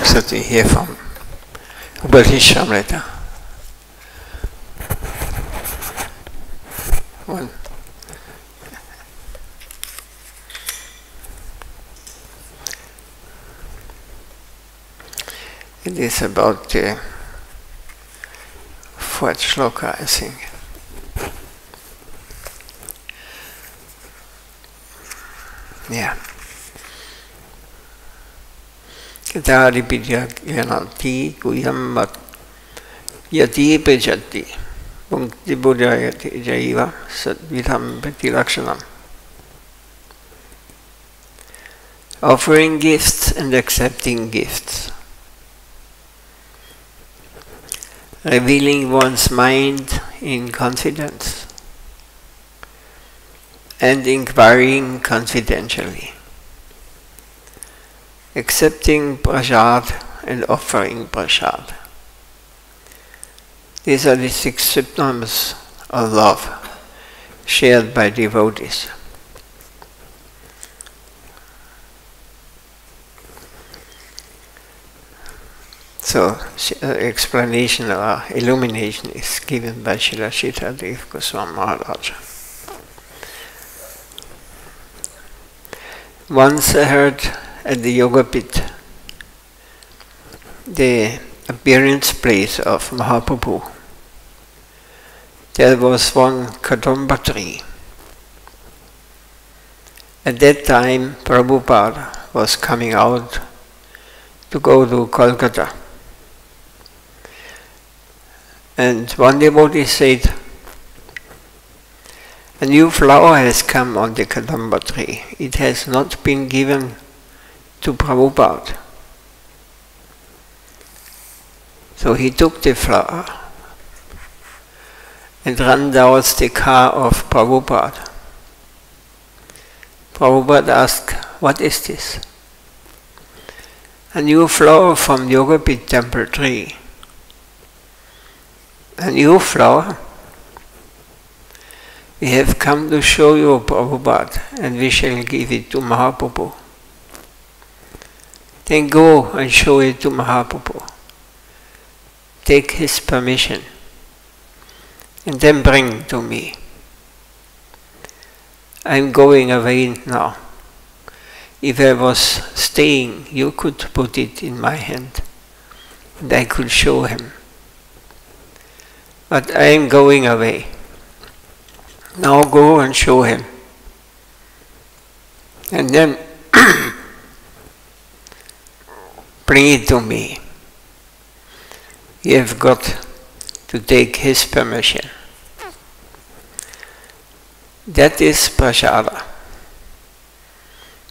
Sati here from Shamrita. One. It is about the fourth shloka, I think. Yeah. Ketari pidya yanati kuyam yati pejati punkti buddhayati jaiva sadvidham petilakshanam. Offering gifts and accepting gifts. Revealing one's mind in confidence and inquiring confidentially. Accepting prasad and offering prasad. These are the 6 symptoms of love shared by devotees. So, explanation or illumination is given by Srila Sitadev Goswami Maharaj. Once I heard at the yoga pit the appearance place of Mahaprabhu. There was one kadamba tree. At that time, Prabhupada was coming out to go to Kolkata. And one devotee said, a new flower has come on the kadamba tree. It has not been given to Prabhupada. So he took the flower and ran towards the car of Prabhupada. Prabhupada asked, what is this? A new flower from Yogapit temple tree. A new flower? We have come to show you Prabhupada and we shall give it to Mahaprabhu. Then go and show it to Mahaprabhu. Take his permission and then bring to me. I am going away now. If I was staying, you could put it in my hand and I could show him. But I am going away. Now go and show him. And then bring it to me. You have got to take his permission. That is prasada.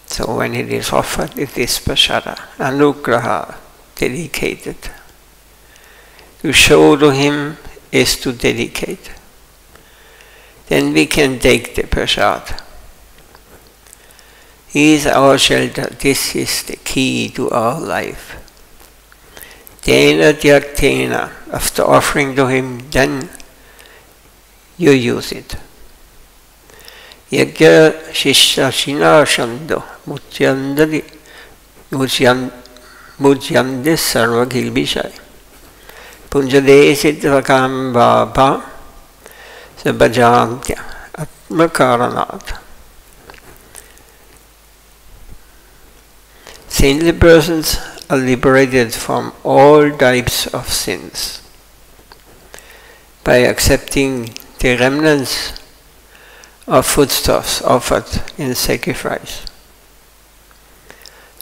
So when it is offered, it is prasada. Anugraha, dedicated. To show to him is to dedicate. Then we can take the prasad. He is our shelter. This is the key to our life. Tena tyaktena. After offering to him, then you use it. Yagya shishya shinashando mujyande sarva gilbishai. Punjade siddhakam bhava sabhajantya atmakaranat. Saintly persons are liberated from all types of sins by accepting the remnants of foodstuffs offered in sacrifice.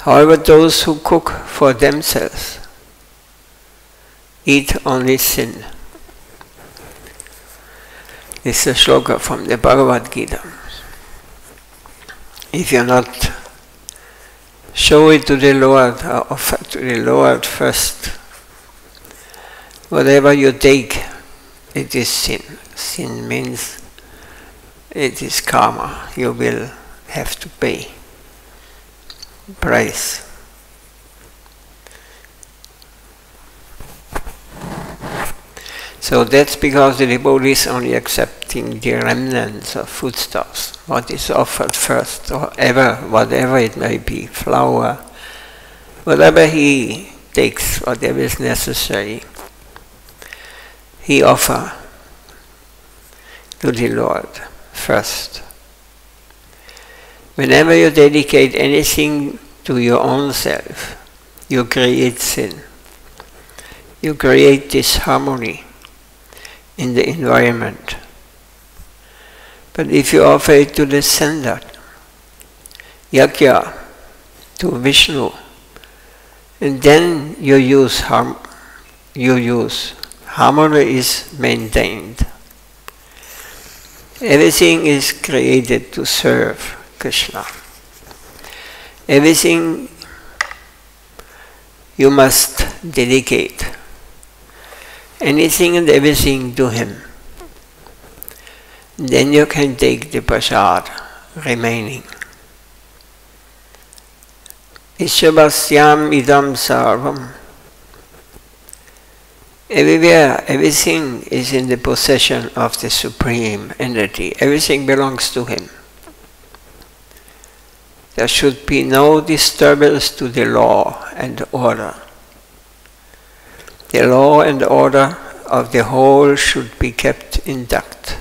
However, those who cook for themselves eat only sin. This is a shloka from the Bhagavad Gita. If you not show it to the Lord, or offer to the Lord first, whatever you take, it is sin. Sin means it is karma. You will have to pay price. So that's because the devotee is only accepting the remnants of foodstuffs, what is offered first, or whatever it may be, flour, whatever he takes whatever is necessary, he offers to the Lord first. Whenever you dedicate anything to your own self, you create sin. You create disharmony in the environment. But if you offer it to the sender, Yajna, to Vishnu, and then you use harmony is maintained. Everything is created to serve Krishna. Everything you must dedicate. Anything and everything to him. Then you can take the prasad remaining. Ishavasyam idam sarvam. Everywhere, everything is in the possession of the Supreme Entity. Everything belongs to him. There should be no disturbance to the law and order. The law and order of the whole should be kept intact.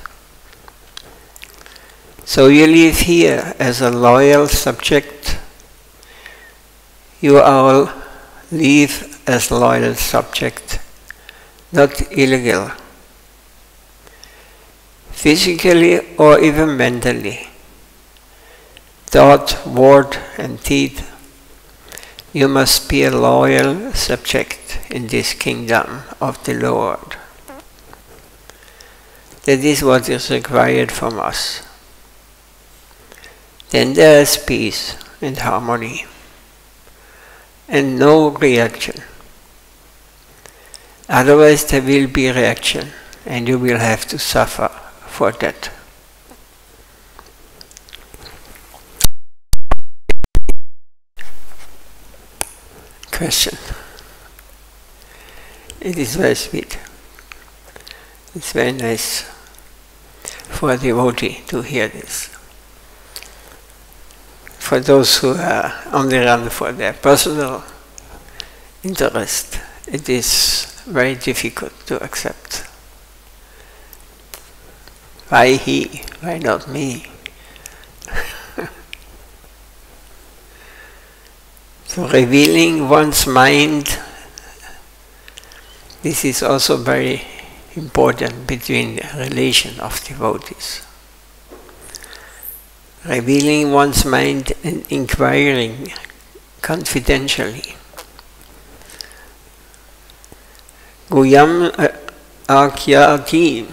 So you live here as a loyal subject. You all live as loyal subject, not illegal, physically or even mentally. Thought, word and deed, you must be a loyal subject in this kingdom of the Lord. That is what is required from us. Then there is peace and harmony, and no reaction. Otherwise there will be reaction, and you will have to suffer for that. Question. It is very sweet. It's very nice for a devotee to hear this. For those who are on the run for their personal interest, it is very difficult to accept. Why he? Why not me? So revealing one's mind, this is also very important between the relation of devotees. Revealing one's mind and inquiring confidentially. Guyam akyati.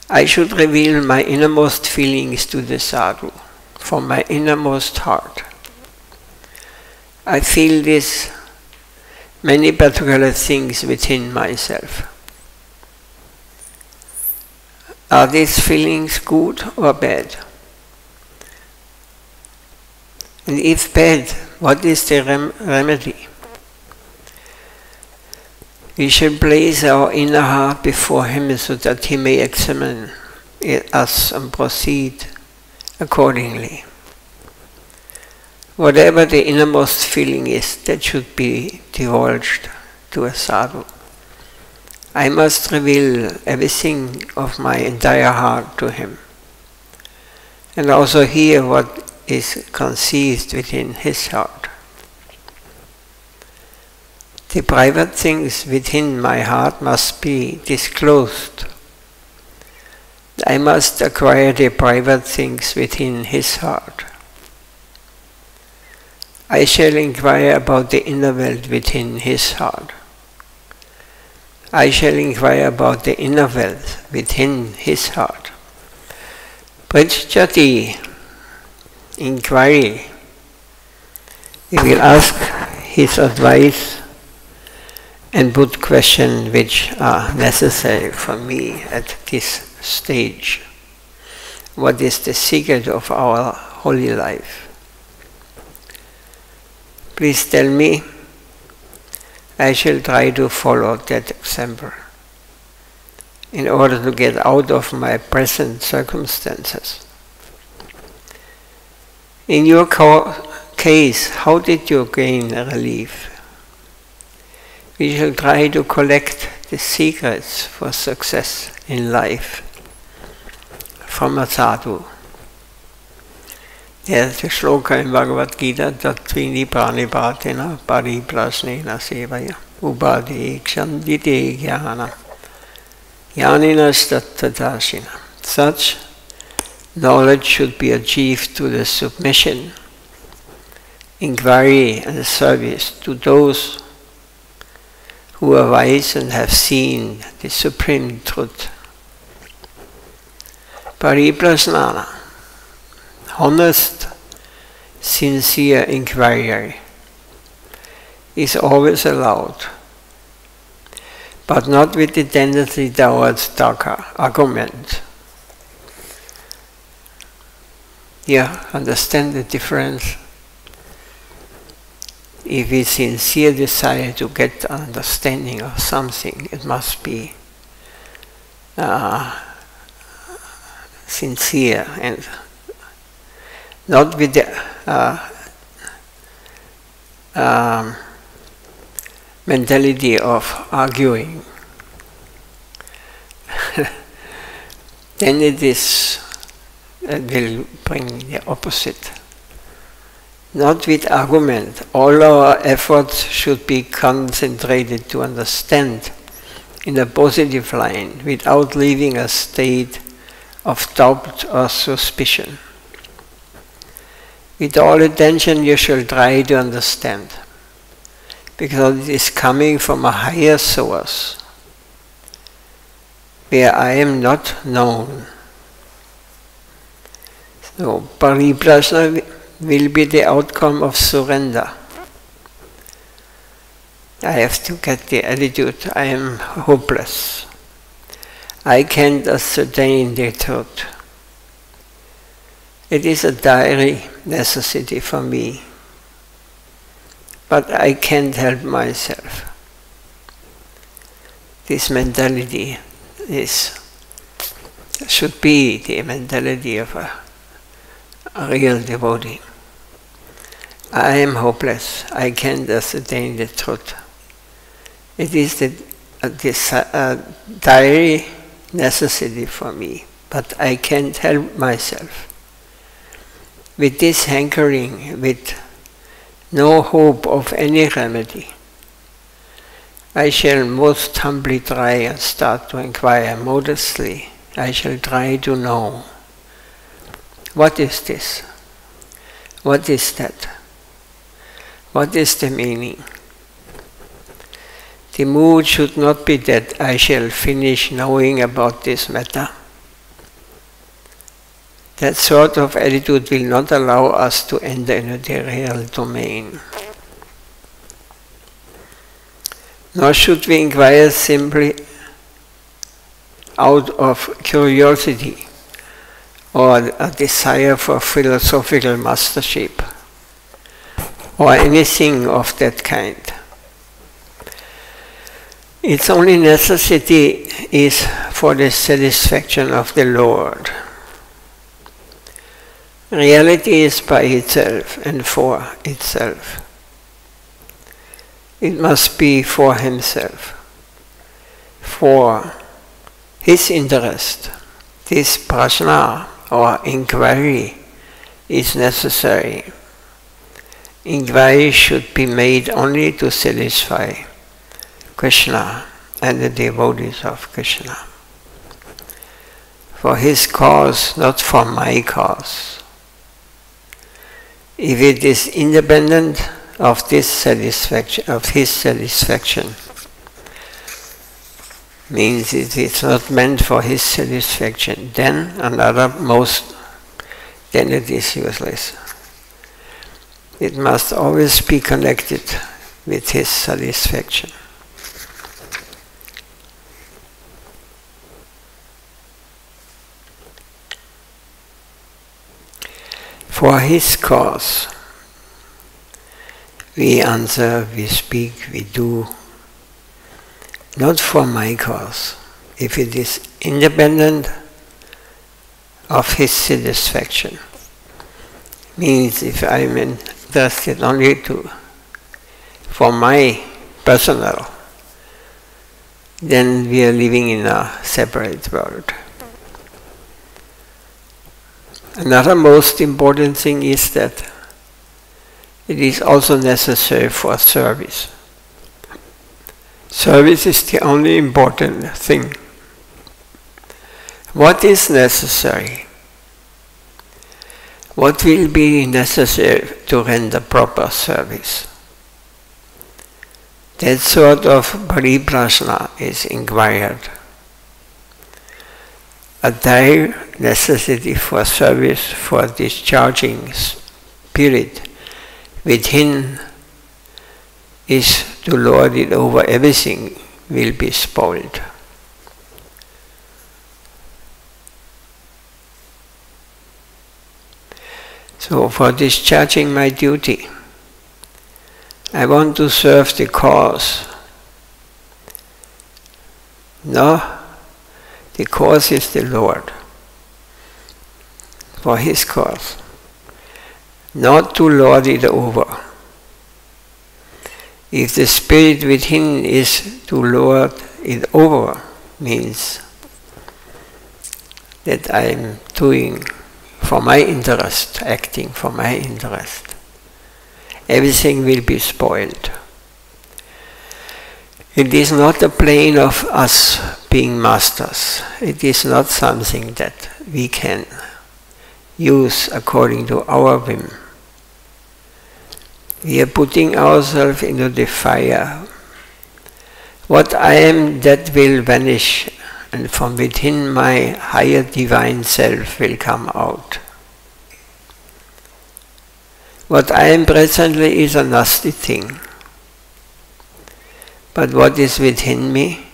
I should reveal my innermost feelings to the sadhu, from my innermost heart. I feel this many particular things within myself. Are these feelings good or bad? And if bad, what is the remedy? We should place our inner heart before him so that he may examine us and proceed accordingly. Whatever the innermost feeling is, that should be divulged to a sadhu. I must reveal everything of my entire heart to him, and also hear what is conceived within his heart. The private things within my heart must be disclosed. I must acquire the private things within his heart. I shall inquire about the inner world within his heart. I shall inquire about the inner world within his heart. Pritchati, inquiry. We will ask his advice and put questions which are necessary for me at this stage. What is the secret of our holy life? Please tell me. I shall try to follow that example in order to get out of my present circumstances. In your case, how did you gain relief? We shall try to collect the secrets for success in life from a sadhu. There's a shloka in Bhagavad Gita, Tatvini Pranipatena Pariprasnena Sevaya Ubadi Kshandite Jnana Jnaninas Tattadashina. Such knowledge should be achieved through the submission, inquiry and service to those who are wise and have seen the supreme truth. Pariprasnana, honest, sincere inquiry is always allowed, but not with the tendency towards Sadhaka, argument. Yeah, understand the difference. If we sincere desire to get understanding of something, it must be sincere and not with the mentality of arguing. Then it will bring the opposite. Not with argument. All our efforts should be concentrated to understand in a positive line without leaving a state of doubt or suspicion. With all attention you shall try to understand, because it is coming from a higher source where I am not known. So pariprasna will be the outcome of surrender. I have to get the attitude, I am hopeless. I can't ascertain the truth. It is a dire necessity for me, but I can't help myself. This mentality should be the mentality of a real devotee. I am hopeless. I can't ascertain the truth. It is this dire necessity for me, but I can't help myself. With this hankering, with no hope of any remedy, I shall most humbly try and start to inquire modestly. I shall try to know, what is this? What is that? What is the meaning? The mood should not be that I shall finish knowing about this matter. That sort of attitude will not allow us to enter into the real domain. Nor should we inquire simply out of curiosity or a desire for philosophical mastership or anything of that kind. Its only necessity is for the satisfaction of the Lord. Reality is by itself and for itself. It must be for himself, for his interest. This prashna or inquiry is necessary. Inquiry should be made only to satisfy Krishna and the devotees of Krishna. For his cause, not for my cause. If it is independent of this satisfaction, of his satisfaction, means it is not meant for his satisfaction, then then it is useless. It must always be connected with his satisfaction. For his cause, we answer, we speak, we do, not for my cause. If it is independent of his satisfaction, means if I am interested only for my personal, then we are living in a separate world. Another most important thing is that it is also necessary for service. Service is the only important thing. What is necessary? What will be necessary to render proper service? That sort of pariprashna is inquired. A dire necessity for service, for discharging spirit within, is to lord it over everything, will be spoiled. So for discharging my duty, I want to serve the cause. No, the cause is the Lord, for His cause. Not to lord it over. If the spirit within is to lord it over, means that I am doing for my interest, acting for my interest, everything will be spoiled. It is not a plane of us being masters. It is not something that we can use according to our whim. We are putting ourselves into the fire. What I am, that will vanish, and from within my higher divine self will come out. What I am presently is a nasty thing. But what is within me,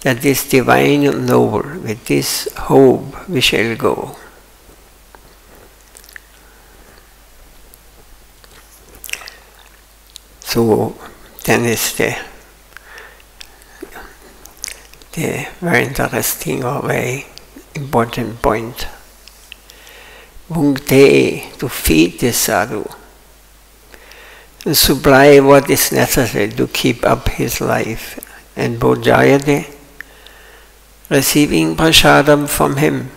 that is divine and noble. With this hope we shall go. So then is the very interesting or very important point. Bhukte, to feed the sadhu, and supply what is necessary to keep up his life, and bhojayate, receiving prasadam from him.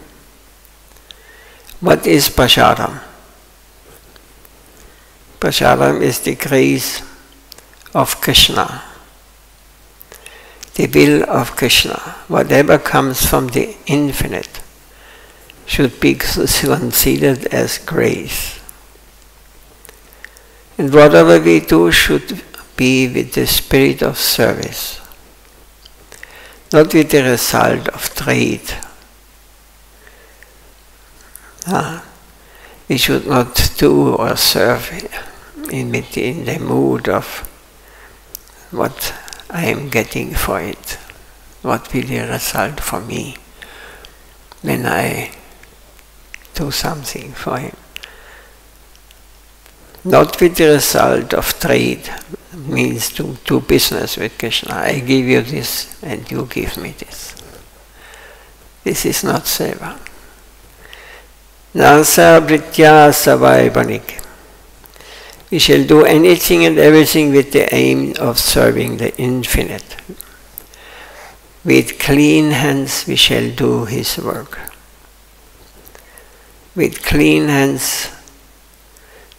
What is prasadam? Prasadam is the grace of Krishna, the will of Krishna. Whatever comes from the infinite should be considered as grace. And whatever we do should be with the spirit of service, not with the result of trade. We should not do or serve in the mood of what I am getting for it, what will the result for me when I do something for him. Not with the result of trade, means to do business with Krishna. I give you this and you give me this. This is not seva. Nasa britya savai banik. We shall do anything and everything with the aim of serving the infinite. With clean hands we shall do his work. With clean hands,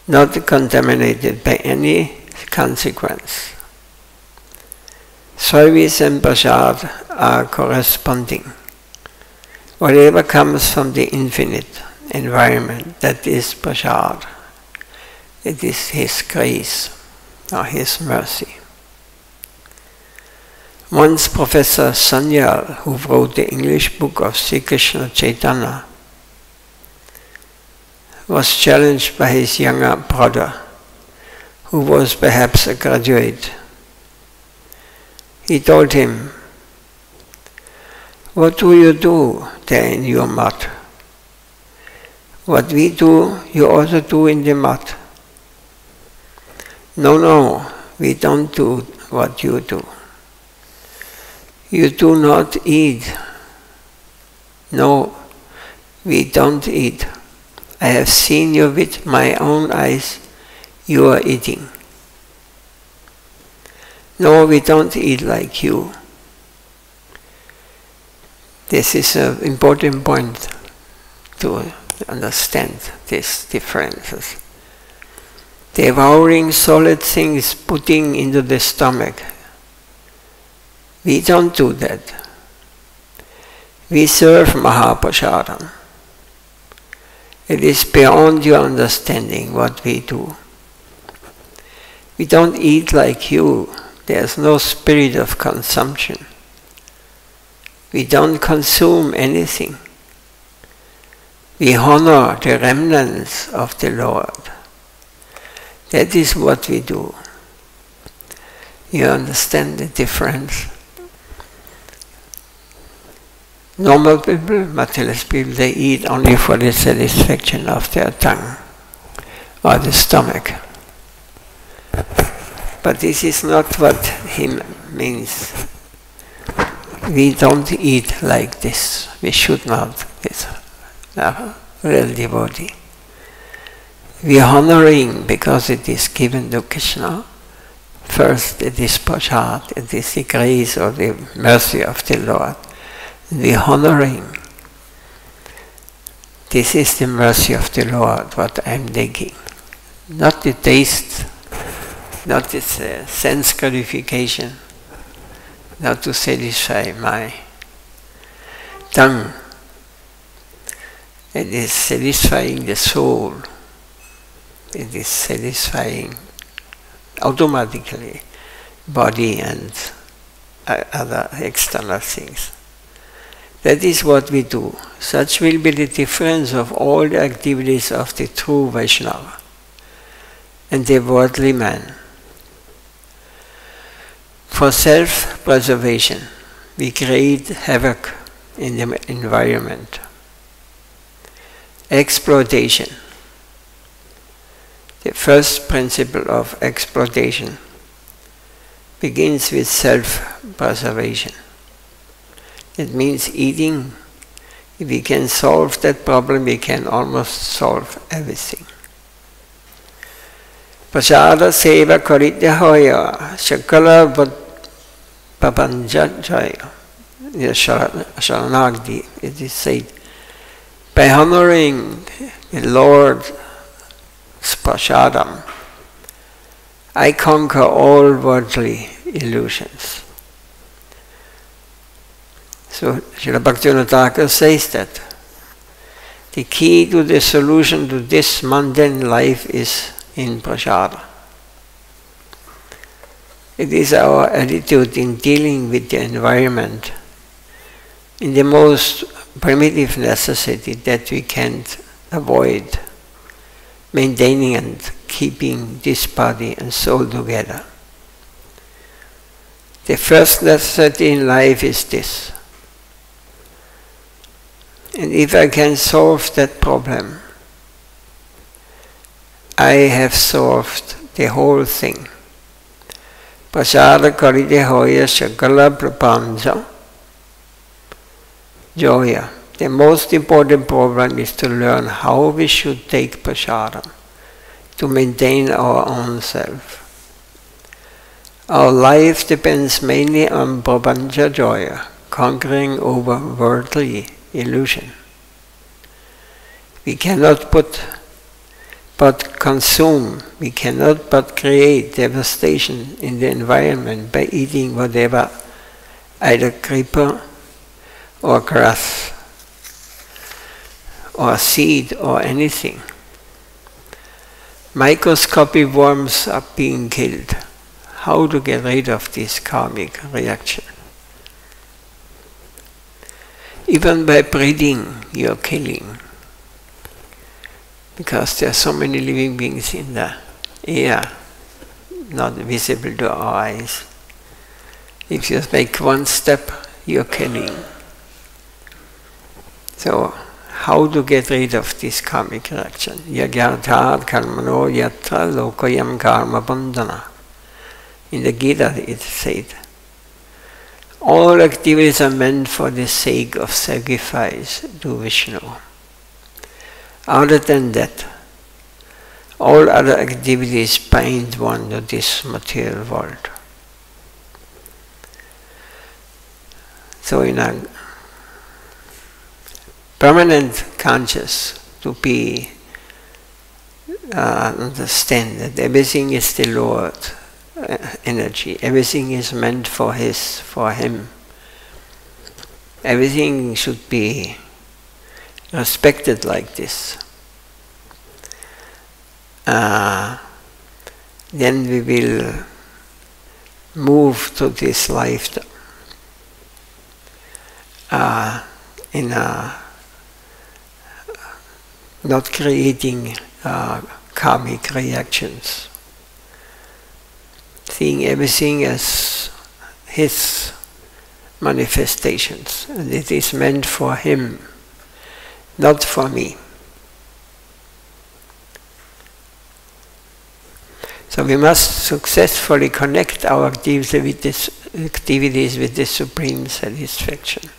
not contaminated by any consequence. Service and prasad are corresponding. Whatever comes from the infinite environment, that is prasad. It is his grace or his mercy. Once Professor Sanyal, who wrote the English book of Sri Krishna Chaitanya, was challenged by his younger brother, who was perhaps a graduate. He told him, "What do you do there in your mud? What we do, you also do in the mud." No, we don't do what you do. You do not eat. No, we don't eat. I have seen you with my own eyes you are eating. No, we don't eat like you. This is an important point to understand these differences. Devouring solid things, putting into the stomach. We don't do that. We serve Mahaprasadam. It is beyond your understanding what we do. We don't eat like you. There's no spirit of consumption. We don't consume anything. We honor the remnants of the Lord. That is what we do. You understand the difference? Normal people, materialist people, they eat only for the satisfaction of their tongue or the stomach. But this is not what he means. We don't eat like this. We should not. It's a real devotee. We are honoring because it is given to Krishna. First, it is prasad, it is the grace or the mercy of the Lord. We are honoring. This is the mercy of the Lord, what I am taking. Not the taste, not the sense gratification, not to satisfy my tongue. It is satisfying the soul. It is satisfying automatically body and other external things. That is what we do. Such will be the difference of all the activities of the true Vaishnava and the worldly man. For self-preservation, we create havoc in the environment. Exploitation. The first principle of exploitation begins with self-preservation. It means eating. If we can solve that problem, we can almost solve everything. Prasada seva karitya hoya shakala papanja jaya. Sharanagdi, it is said. By honoring the Lord's prasadam, I conquer all worldly illusions. So Srila Bhaktivinoda Thakur says that the key to the solution to this mundane life is in prasada. It is our attitude in dealing with the environment in the most primitive necessity that we can't avoid maintaining and keeping this body and soul together. The first necessity in life is this. And if I can solve that problem, I have solved the whole thing. Prasada karite hoya shakala prapanja joya. The most important problem is to learn how we should take prasadam to maintain our own self. Our life depends mainly on prapanja joya, conquering over worldly illusion. We cannot but consume, we cannot but create devastation in the environment by eating whatever, either creeper or grass or seed or anything. Microscopic worms are being killed. How to get rid of this karmic reaction? Even by breathing, you're killing. Because there are so many living beings in the air, not visible to our eyes. If you make one step, you're killing. So, how to get rid of this karmic reaction? Yagyarthat karmano yatra lokayam karma bandhana. In the Gita it said, all activities are meant for the sake of sacrifice to Vishnu. Other than that, All other activities bind one to this material world. So in a permanent conscious, to be understand that everything is the Lord energy, everything is meant for Him. Everything should be respected like this. Then we will move to this life in not creating karmic reactions, seeing everything as His manifestations, and it is meant for Him, not for me. So we must successfully connect our activities with the supreme satisfaction,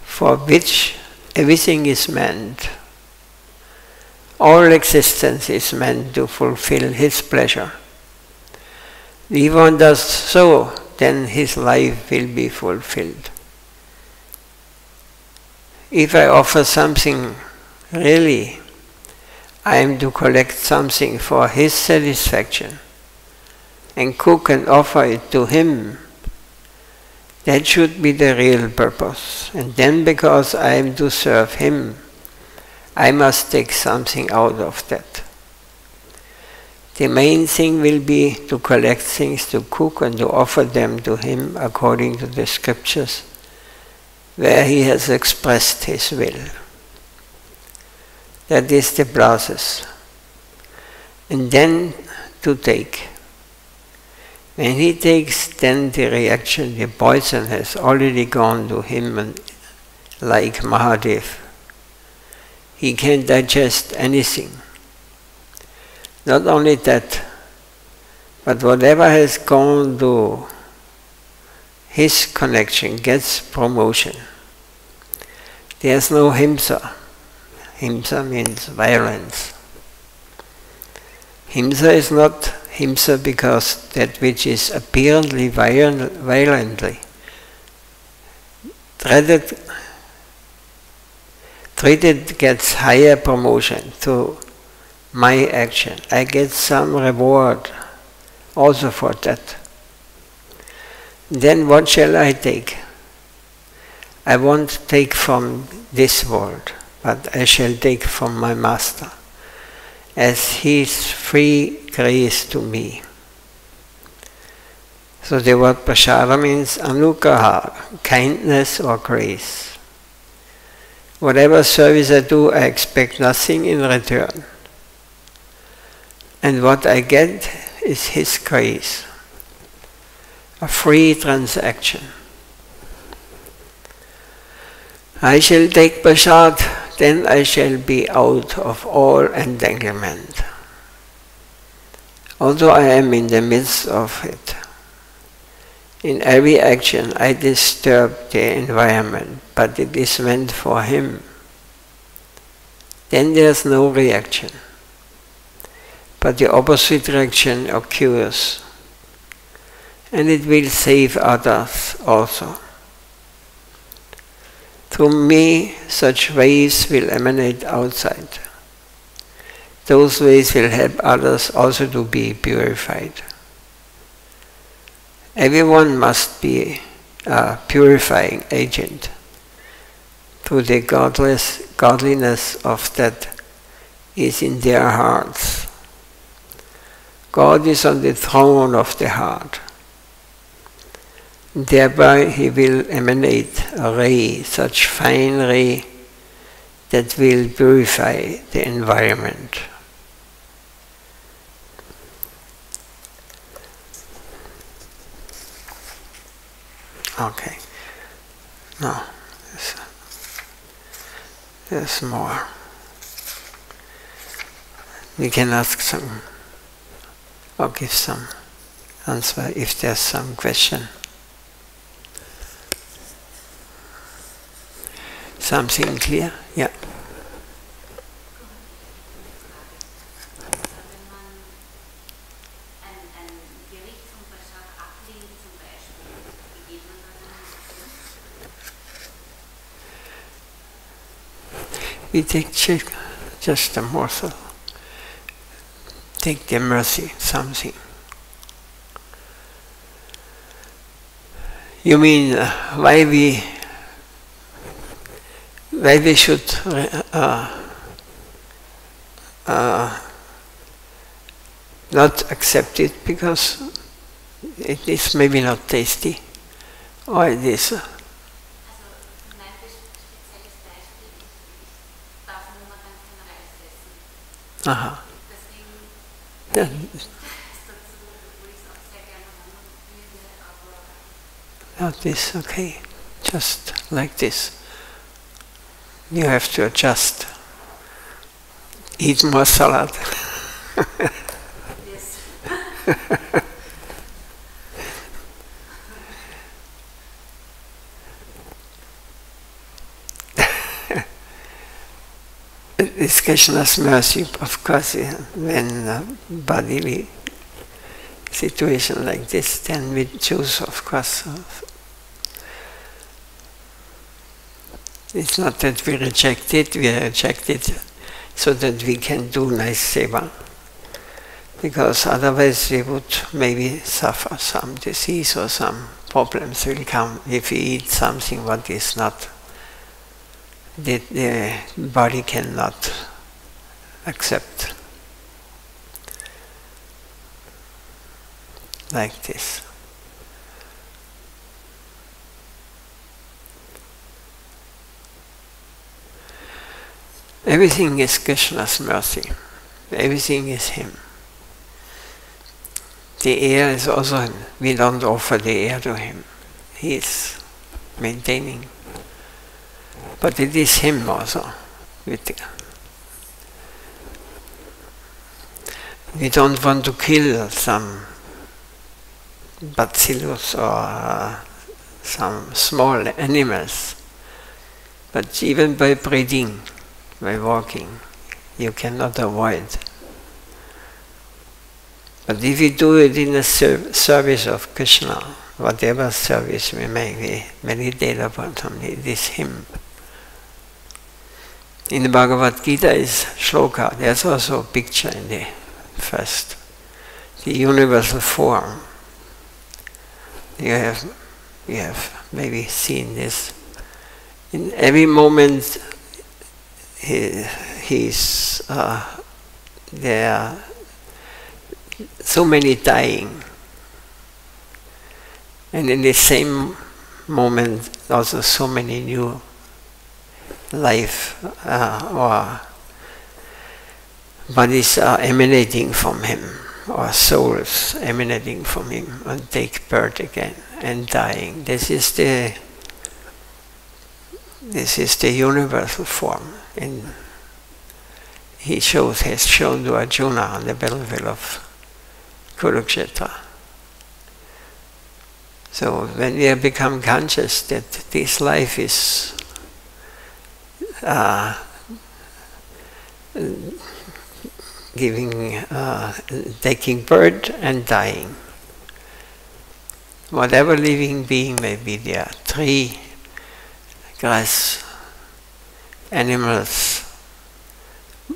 for which everything is meant. All existence is meant to fulfill His pleasure. If one does so, then his life will be fulfilled. If I offer something, really, I am to collect something for His satisfaction and cook and offer it to Him. That should be the real purpose. And then, because I am to serve Him, I must take something out of that. The main thing will be to collect things to cook and to offer them to Him according to the scriptures, where He has expressed His will. That is the process. And then to take. When he takes, then the reaction, the poison has already gone to him, and like Mahadev, he can digest anything. Not only that, but whatever has gone to his connection gets promotion. There's no himsa. Himsa means violence. Himsa is not himsa because that which is apparently violently treated gets higher promotion through my action. I get some reward also for that. Then what shall I take? I won't take from this world, but I shall take from my Master, as His free grace to me. So the word prasada means anugraha, kindness or grace. Whatever service I do, I expect nothing in return. And what I get is His grace, a free transaction. I shall take prasad, then I shall be out of all entanglement. Although I am in the midst of it, in every action I disturb the environment, but it is meant for Him. Then there is no reaction. But the opposite reaction occurs, and it will save others also. Through me, such waves will emanate outside. Those waves will help others also to be purified. Everyone must be a purifying agent through the godliness of that is in their hearts. God is on the throne of the heart. Thereby He will emanate a ray, such fine ray, that will purify the environment. Okay. No. There's more. We can ask some, or give some answer if there's some question. Something clear? Yeah. we take just a morsel. Take the mercy, something. You mean why we should not accept it because it is maybe not tasty, or it is. Aha. Yeah. Not this, okay. Just like this. You have to adjust. Eat more salad. Yes. It's Krishna's mercy, of course, when bodily situation like this, then we choose, of course. It's not that we reject it so that we can do nice seva. Because otherwise we would maybe suffer some disease or some problems will come if we eat something what is not, that the body cannot accept. Like this. Everything is Krishna's mercy. Everything is Him. The air is also Him. We don't offer the air to Him. He is maintaining. But it is Him also. We don't want to kill some bacillus or some small animals. But even by breathing, by walking, you cannot avoid. But if you do it in the service of Krishna, whatever service we make, we meditate upon Him, it is Him. In the Bhagavad Gita is shloka, there's also a picture in the first, the universal form. You have maybe seen this. In every moment he's there are so many dying, and in the same moment also so many new life or bodies are emanating from Him, or souls emanating from Him and take birth again and dying. This is the universal form. And has shown to Arjuna on the battlefield of Kurukshetra. So when we have become conscious that this life is taking birth and dying. Whatever living being may be there, tree, grass, animals,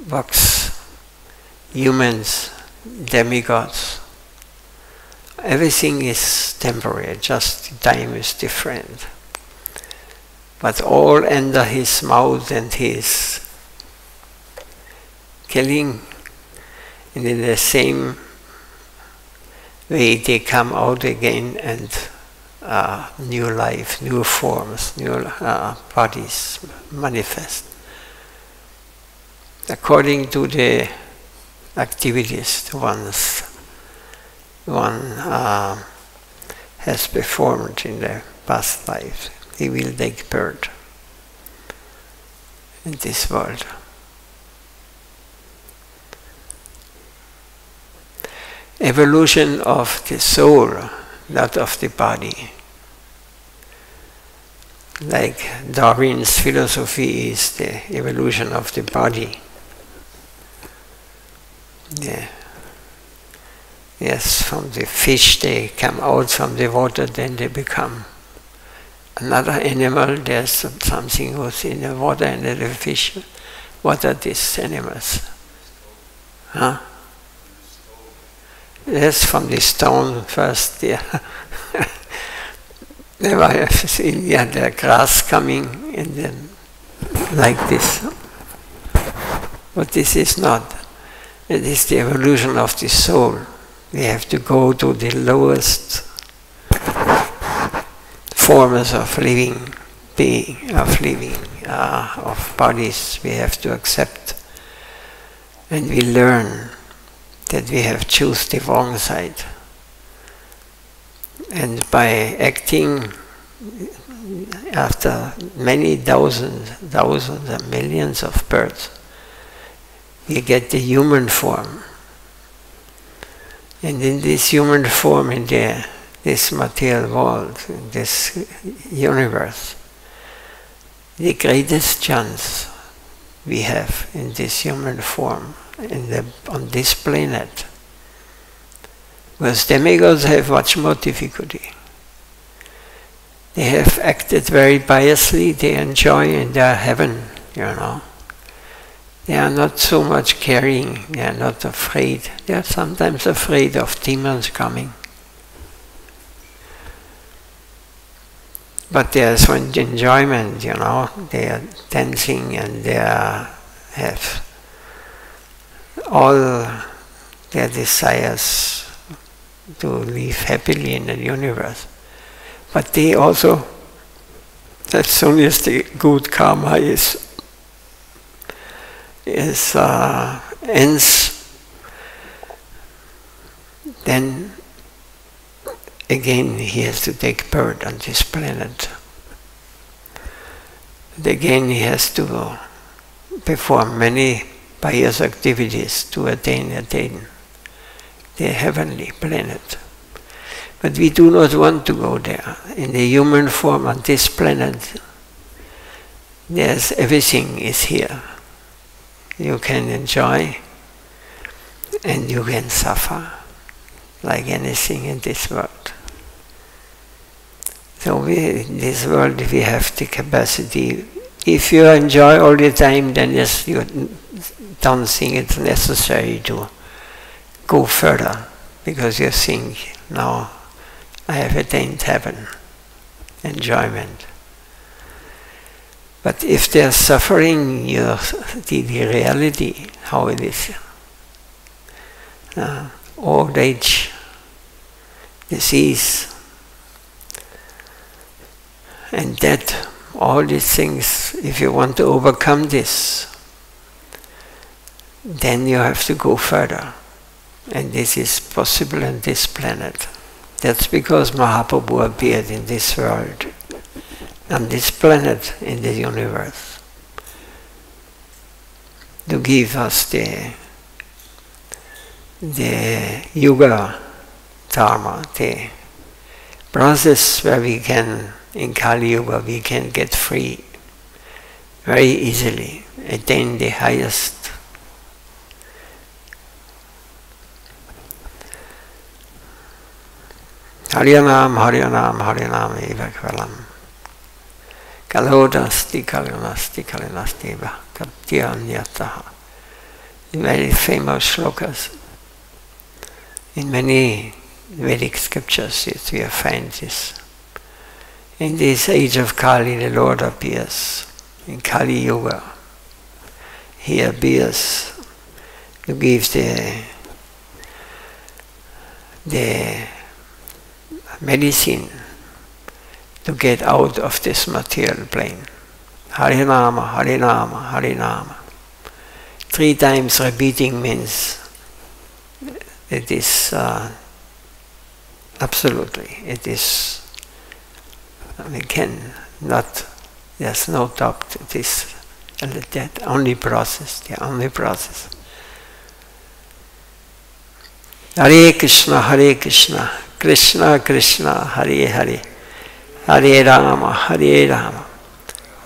bugs, humans, demigods, everything is temporary, just time is different. But all enter His mouth and His killing, and in the same way they come out again, and new life, new forms, new bodies manifest according to the activities one has performed in the past life. He will take birth in this world. Evolution of the soul, not of the body. Like Darwin's philosophy is the evolution of the body. Yeah. Yes, from the fish they come out from the water, then they become another animal. There's something who's in the water and the fish What are these animals? Huh? Yes, from the stone first, yeah. There I have seen, yeah, the grass coming and then like this. But this is not. It is the evolution of the soul. We have to go to the lowest forms of living being, of bodies we have to accept. And we learn that we have chosen the wrong side. And by acting after many thousands and millions of births, we get the human form. And in this human form, in this material world, in this universe, the greatest chance we have in this human form, on this planet, because demigods have much more difficulty. They have acted very piously, they enjoy in their heaven, you know. They are not so much caring, they are not afraid. They are sometimes afraid of demons coming. But there's one enjoyment, you know. They are dancing and they have all their desires to live happily in the universe. But they also, as soon as the good karma ends, then again he has to take birth on this planet. And again he has to perform many pious activities to attain the heavenly planet. But we do not want to go there. In the human form on this planet, everything is here. You can enjoy and you can suffer like anything in this world. So in this world we have the capacity. If you enjoy all the time, then yes, you don't think it's necessary to go further, because you think, now I have attained heaven, enjoyment. But if there's suffering, you see the reality, how it is. Old age, disease, and death, all these things, if you want to overcome this, then you have to go further. And this is possible on this planet. That's because Mahaprabhu appeared in this world, on this planet, in the universe, to give us the Yuga Dharma, the process where we can, in Kali Yuga, we can get free very easily, attain the highest. Harinam, Harinam, Harinam eva kvalam. Kalodasti, Kalinasti, Kalinasti eva kaptyanyataha. Very famous shlokas. In many Vedic scriptures we find this. In this age of Kali, the Lord appears. In Kali Yuga, he appears to give the medicine to get out of this material plane. Harinama, Harinama, Harinama. 3 times repeating means it is absolutely, it is, we cannot, there's no doubt, it is the only process, the only process. Hare Krishna, Krishna Krishna, Hare Hare, Hare Rama,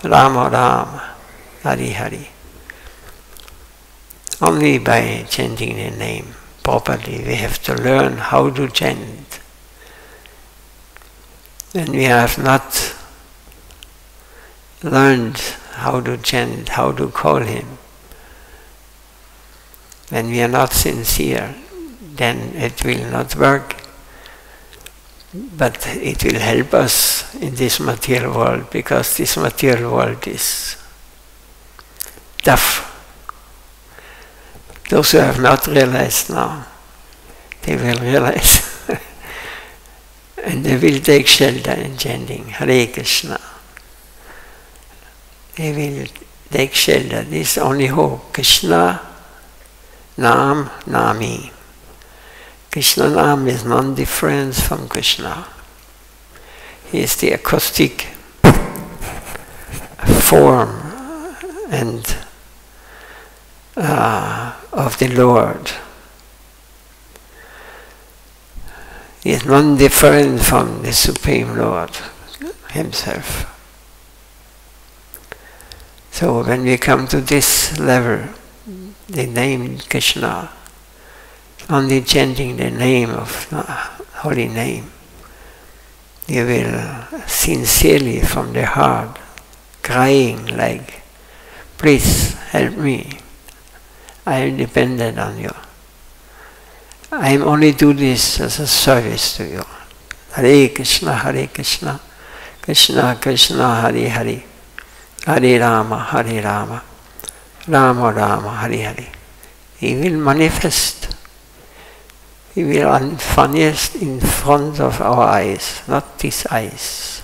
Rama Rama, Hare Hare. Only by chanting the name properly we have to learn how to chant. When we have not learned how to chant, how to call him, When we are not sincere, then it will not work. But it will help us in this material world, because this material world is tough. Those who have not realized now, they will realize. And they will take shelter in chanting Hare Krishna. They will take shelter. This is only hope. Krishna Nam Nami. Krishna Nam is non-different from Krishna. He is the acoustic form and of the Lord. He is non-different from the Supreme Lord Himself. So when we come to this level, the name Krishna, only chanting the name of the holy name, you will sincerely from the heart, crying like, please help me, I am dependent on you. I am only do this as a service to you. Hare Krishna, Krishna Krishna, Hare Hare, Hare Rama, Rama Rama, Hare Hare. He will manifest. He will manifest in front of our eyes, not these eyes,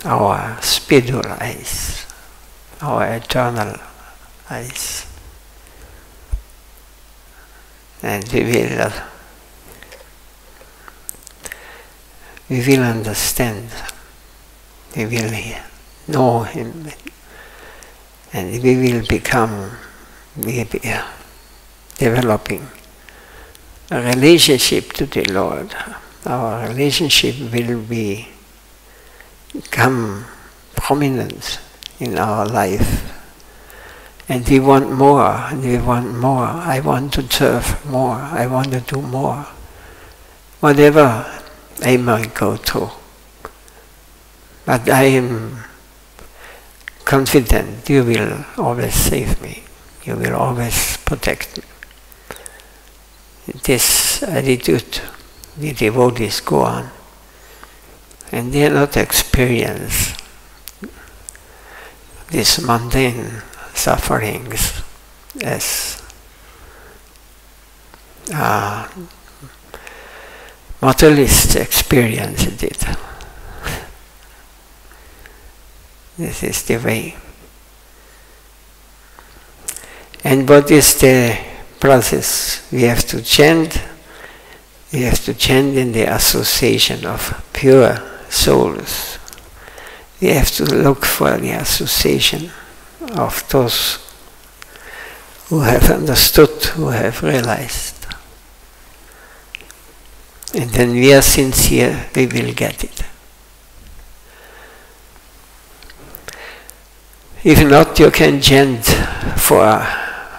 our spiritual eyes, our eternal eyes. And we will understand, we will know Him, and we will become, developing a relationship to the Lord. Our relationship will become prominent in our life. And we want more, and we want more. I want to serve more, I want to do more. Whatever I might go through. But I am confident you will always save me. You will always protect me. This attitude the devotees go on. And they are not experience this mundane sufferings as materialists experienced it. This is the way. And what is the process? We have to chant. We have to chant in the association of pure souls. We have to look for the association of those who have understood, who have realized. And when we are sincere, we will get it. If not, you can chant for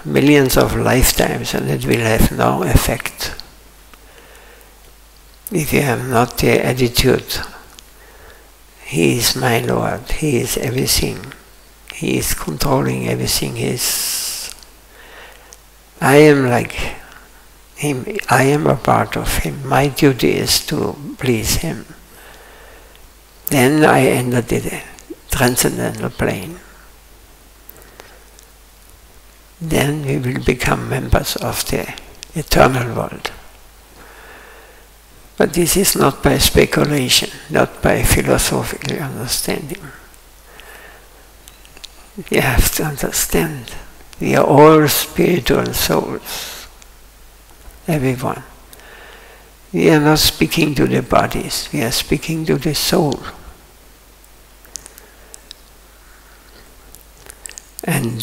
millions of lifetimes and it will have no effect. If you have not the attitude, He is my Lord, He is everything, He is controlling everything, I am like Him, I am a part of Him, my duty is to please Him. Then I enter the transcendental plane. Then we will become members of the eternal world. But this is not by speculation, not by philosophical understanding. You have to understand, we are all spiritual souls, everyone. We are not speaking to the bodies, we are speaking to the soul. And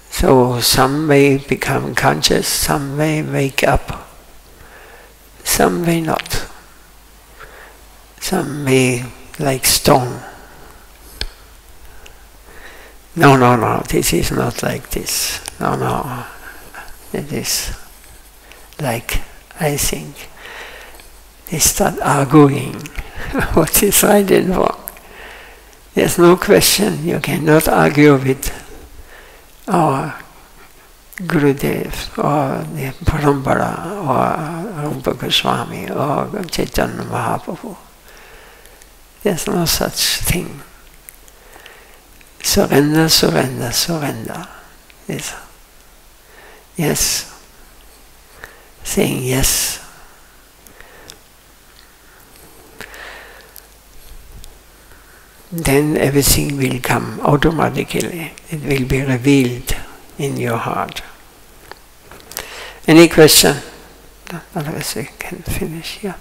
so some may become conscious, some may wake up, some may not. Some may like stone. No, this is not like this. No, it is like, I think, they start arguing what is right and wrong. There's no question, you cannot argue with or Gurudev, or the Parampara, or Rupa Goswami, or Chaitanya Mahaprabhu. There's no such thing. Surrender, surrender, surrender. Yes. Saying yes. Then everything will come automatically. It will be revealed in your heart. Any question? Otherwise we can finish here.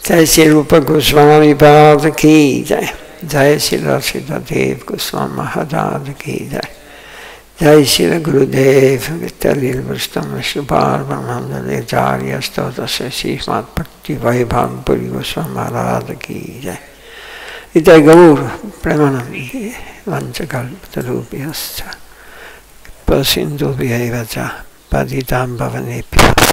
Jai Shri Rupa Goswami Pad ki jai. Jai Shri Rasita Dev Goswami Maharaj ki jai. Jai Shri Gurudev Vittalil Vastam Shubhar Brahmanda Jarya Stota Srimad Bhakti Vaibhav Puri Goswami Maharaj ki jai. Ita Gaur Premanam Vanchakalpatarubhyascha Pasindubhya Evacha Paditam Bhavanebhya